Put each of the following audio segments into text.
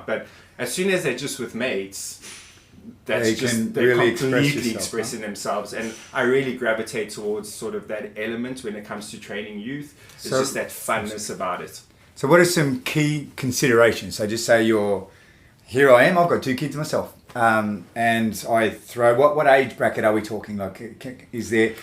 not. But as soon as they're just with mates, they're really completely expressing themselves. And I really gravitate towards sort of that element when it comes to training youth. It's just that funness about it. So what are some key considerations? So just say here I am, I've got 2 kids myself. And I throw, what age bracket are we talking? Like, is there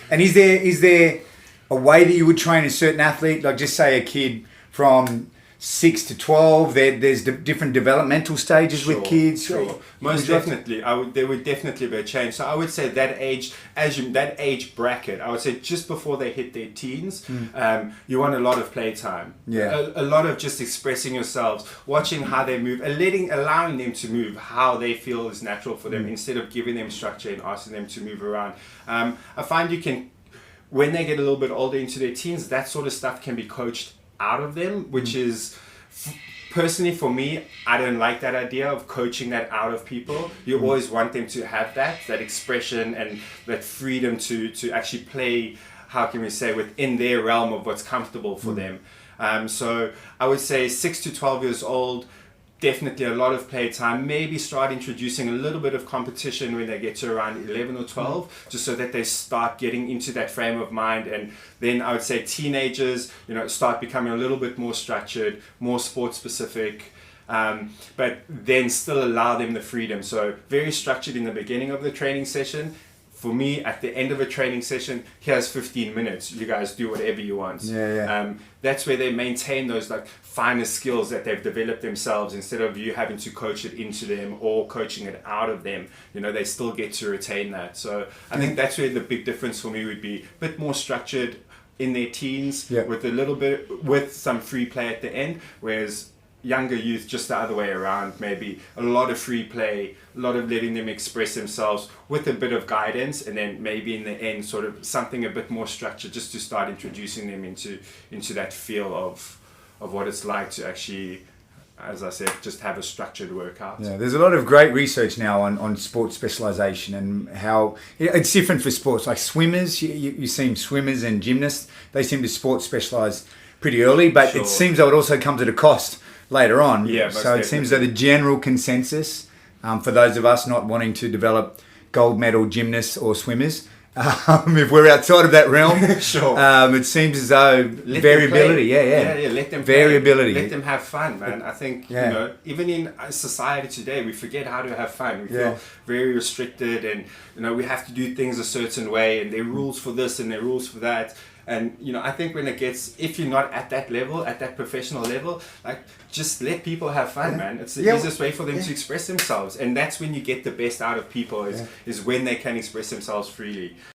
a way that you would train a certain athlete? Like, just say a kid from 6 to 12. There's different developmental stages with kids. Sure, most definitely. There would definitely be a change. So I would say that age, that age bracket, I would say just before they hit their teens, you want a lot of playtime. Yeah. A lot of just expressing yourselves, watching how they move, and allowing them to move how they feel is natural for them, instead of giving them structure and asking them to move around. I find you can, when they get a little bit older into their teens, that sort of stuff can be coached out of them, which is personally for me, I don't like that idea of coaching that out of people. You always want them to have that expression and that freedom to actually play, how can we say, within their realm of what's comfortable for them. So I would say 6 to 12 years old, definitely a lot of play time. Maybe start introducing a little bit of competition when they get to around 11 or 12, just so that they start getting into that frame of mind. And then I would say teenagers, start becoming a little bit more structured, more sport specific, but then still allow them the freedom. So very structured in the beginning of the training session. For me, at the end of a training session, here's 15 minutes. You guys do whatever you want. That's where they maintain those like finer skills that they've developed themselves, instead of you having to coach it into them or coaching it out of them. They still get to retain that. So I think that's where the big difference for me would be: a bit more structured in their teens, with some free play at the end, whereas younger youth, just the other way around, maybe a lot of free play, a lot of letting them express themselves with a bit of guidance, and then maybe in the end sort of something a bit more structured, just to start introducing them into that feel of what it's like to actually, as I said, just have a structured workout. Yeah, there's a lot of great research now on sport specialization and how it's different for sports. Like swimmers, you see swimmers and gymnasts, they seem to sport specialize pretty early, but it seems though it also comes at a cost later on. So it seems that the general consensus, for those of us not wanting to develop gold medal gymnasts or swimmers, if we're outside of that realm, it seems as though variability, let them variability, let them have fun, man. I think even in society today, we forget how to have fun. We feel very restricted, and we have to do things a certain way, and there are rules for this and there are rules for that. And I think if you're not at that level, at that professional level, like, just let people have fun, man. It's the easiest way for them to express themselves, and that's when you get the best out of people is when they can express themselves freely.